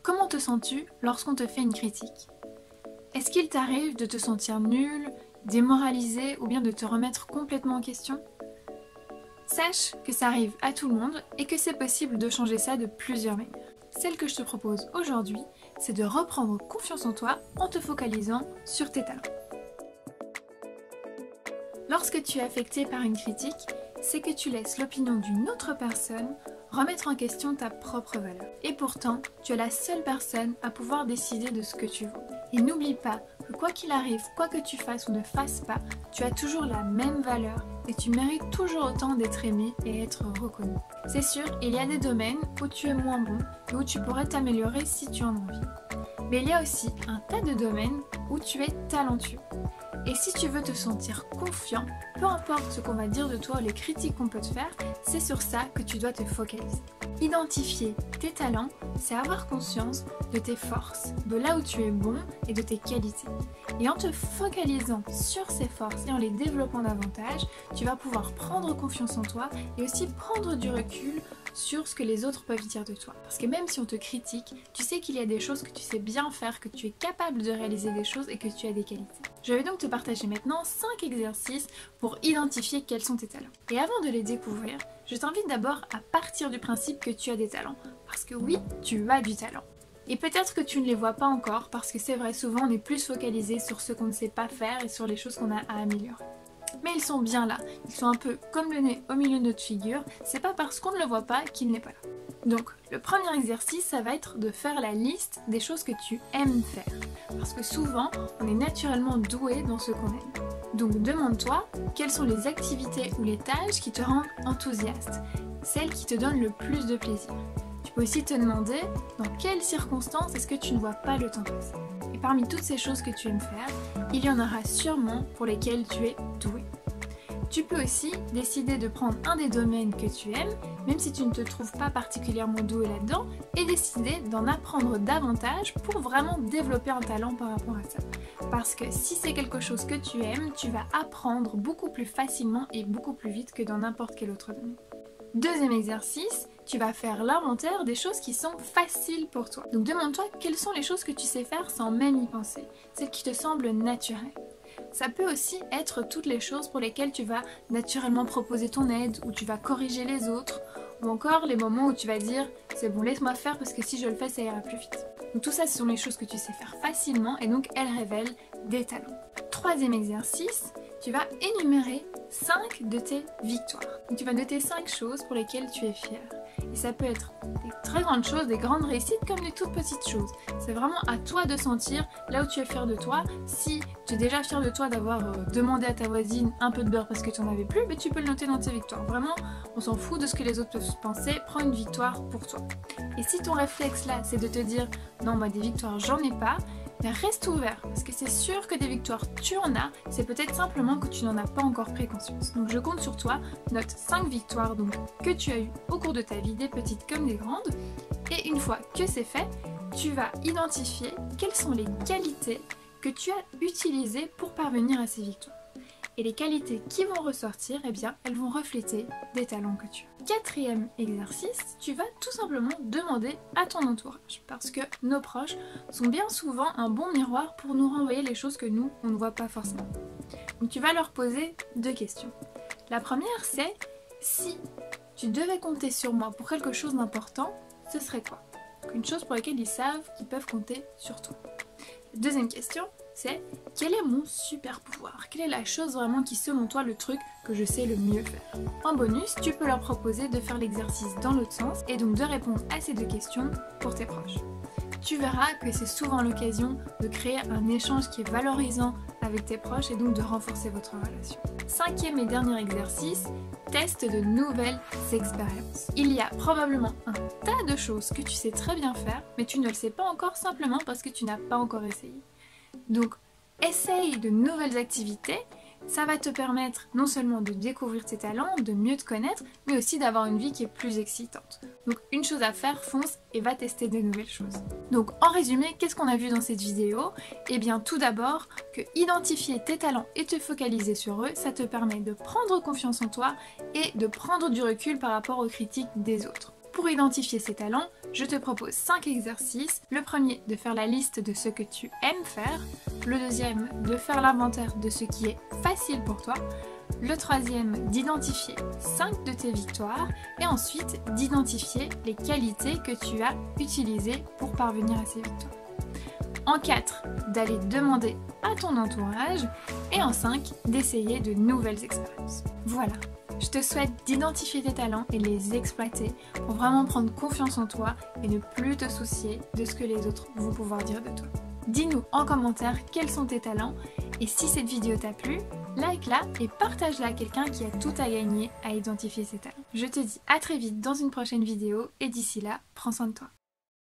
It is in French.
Comment te sens-tu lorsqu'on te fait une critique? Est-ce qu'il t'arrive de te sentir nul, démoralisé ou bien de te remettre complètement en question? Sache que ça arrive à tout le monde et que c'est possible de changer ça de plusieurs manières. Celle que je te propose aujourd'hui, c'est de reprendre confiance en toi en te focalisant sur tes talents. Lorsque tu es affecté par une critique, c'est que tu laisses l'opinion d'une autre personne remettre en question ta propre valeur. Et pourtant, tu es la seule personne à pouvoir décider de ce que tu vaux. Et n'oublie pas que quoi qu'il arrive, quoi que tu fasses ou ne fasses pas, tu as toujours la même valeur et tu mérites toujours autant d'être aimé et être reconnu. C'est sûr, il y a des domaines où tu es moins bon et où tu pourrais t'améliorer si tu en as envie. Mais il y a aussi un tas de domaines où tu es talentueux. Et si tu veux te sentir confiant, peu importe ce qu'on va dire de toi ou les critiques qu'on peut te faire, c'est sur ça que tu dois te focaliser. Identifier tes talents, c'est avoir conscience de tes forces, de là où tu es bon et de tes qualités. Et en te focalisant sur ces forces et en les développant davantage, tu vas pouvoir prendre confiance en toi et aussi prendre du recul sur ce que les autres peuvent dire de toi. Parce que même si on te critique, tu sais qu'il y a des choses que tu sais bien faire, que tu es capable de réaliser des choses et que tu as des qualités. Je vais donc te partager maintenant 5 exercices pour identifier quels sont tes talents. Et avant de les découvrir, je t'invite d'abord à partir du principe que tu as des talents. Parce que oui, tu as du talent. Et peut-être que tu ne les vois pas encore, parce que c'est vrai, souvent on est plus focalisé sur ce qu'on ne sait pas faire et sur les choses qu'on a à améliorer. Mais ils sont bien là, ils sont un peu comme le nez au milieu de notre figure, c'est pas parce qu'on ne le voit pas qu'il n'est pas là. Donc le premier exercice, ça va être de faire la liste des choses que tu aimes faire. Parce que souvent, on est naturellement doué dans ce qu'on aime. Donc demande-toi quelles sont les activités ou les tâches qui te rendent enthousiaste, celles qui te donnent le plus de plaisir. Tu peux aussi te demander dans quelles circonstances est-ce que tu ne vois pas le temps passer. Et parmi toutes ces choses que tu aimes faire, il y en aura sûrement pour lesquelles tu es doué. Tu peux aussi décider de prendre un des domaines que tu aimes, même si tu ne te trouves pas particulièrement doué là-dedans, et décider d'en apprendre davantage pour vraiment développer un talent par rapport à ça. Parce que si c'est quelque chose que tu aimes, tu vas apprendre beaucoup plus facilement et beaucoup plus vite que dans n'importe quel autre domaine. Deuxième exercice, tu vas faire l'inventaire des choses qui sont faciles pour toi. Donc demande-toi quelles sont les choses que tu sais faire sans même y penser, celles qui te semblent naturelles. Ça peut aussi être toutes les choses pour lesquelles tu vas naturellement proposer ton aide, ou tu vas corriger les autres, ou encore les moments où tu vas dire « c'est bon, laisse-moi faire parce que si je le fais, ça ira plus vite ». Donc tout ça, ce sont les choses que tu sais faire facilement et donc elles révèlent des talents. Troisième exercice, tu vas énumérer 5 de tes victoires. Donc tu vas noter 5 choses pour lesquelles tu es fier. Et ça peut être des très grandes choses, des grandes réussites comme des toutes petites choses. C'est vraiment à toi de sentir là où tu es fier de toi. Si tu es déjà fier de toi d'avoir demandé à ta voisine un peu de beurre parce que tu n'en avais plus, mais tu peux le noter dans tes victoires. Vraiment, on s'en fout de ce que les autres peuvent penser, prends une victoire pour toi. Et si ton réflexe là, c'est de te dire non, moi des victoires j'en ai pas, ben reste ouvert, parce que c'est sûr que des victoires tu en as, c'est peut-être simplement que tu n'en as pas encore pris conscience. Donc je compte sur toi, note 5 victoires donc, que tu as eues au cours de ta vie, des petites comme des grandes, et une fois que c'est fait, tu vas identifier quelles sont les qualités que tu as utilisées pour parvenir à ces victoires. Et les qualités qui vont ressortir, eh bien, elles vont refléter des talents que tu as. Quatrième exercice, tu vas tout simplement demander à ton entourage. Parce que nos proches sont bien souvent un bon miroir pour nous renvoyer les choses que nous, on ne voit pas forcément. Donc tu vas leur poser 2 questions. La première, c'est si tu devais compter sur moi pour quelque chose d'important, ce serait quoi? Donc une chose pour laquelle ils savent qu'ils peuvent compter sur toi. Deuxième question, c'est quel est mon super pouvoir? Quelle est la chose vraiment qui, selon toi, le truc que je sais le mieux faire? En bonus, tu peux leur proposer de faire l'exercice dans l'autre sens et donc de répondre à ces 2 questions pour tes proches. Tu verras que c'est souvent l'occasion de créer un échange qui est valorisant avec tes proches et donc de renforcer votre relation. 5e et dernier exercice, teste de nouvelles expériences. Il y a probablement un tas de choses que tu sais très bien faire, mais tu ne le sais pas encore simplement parce que tu n'as pas encore essayé. Donc, essaye de nouvelles activités, ça va te permettre non seulement de découvrir tes talents, de mieux te connaître, mais aussi d'avoir une vie qui est plus excitante. Donc, une chose à faire, fonce et va tester de nouvelles choses. Donc, en résumé, qu'est-ce qu'on a vu dans cette vidéo? Eh bien, tout d'abord, que identifier tes talents et te focaliser sur eux, ça te permet de prendre confiance en toi et de prendre du recul par rapport aux critiques des autres. Pour identifier ces talents, je te propose 5 exercices. Le premier, de faire la liste de ce que tu aimes faire. Le deuxième, de faire l'inventaire de ce qui est facile pour toi. Le troisième, d'identifier 5 de tes victoires. Et ensuite, d'identifier les qualités que tu as utilisées pour parvenir à ces victoires. En 4, d'aller demander à ton entourage. Et en 5, d'essayer de nouvelles expériences. Voilà. Je te souhaite d'identifier tes talents et les exploiter pour vraiment prendre confiance en toi et ne plus te soucier de ce que les autres vont pouvoir dire de toi. Dis-nous en commentaire quels sont tes talents et si cette vidéo t'a plu, like-la et partage-la à quelqu'un qui a tout à gagner à identifier ses talents. Je te dis à très vite dans une prochaine vidéo et d'ici là, prends soin de toi.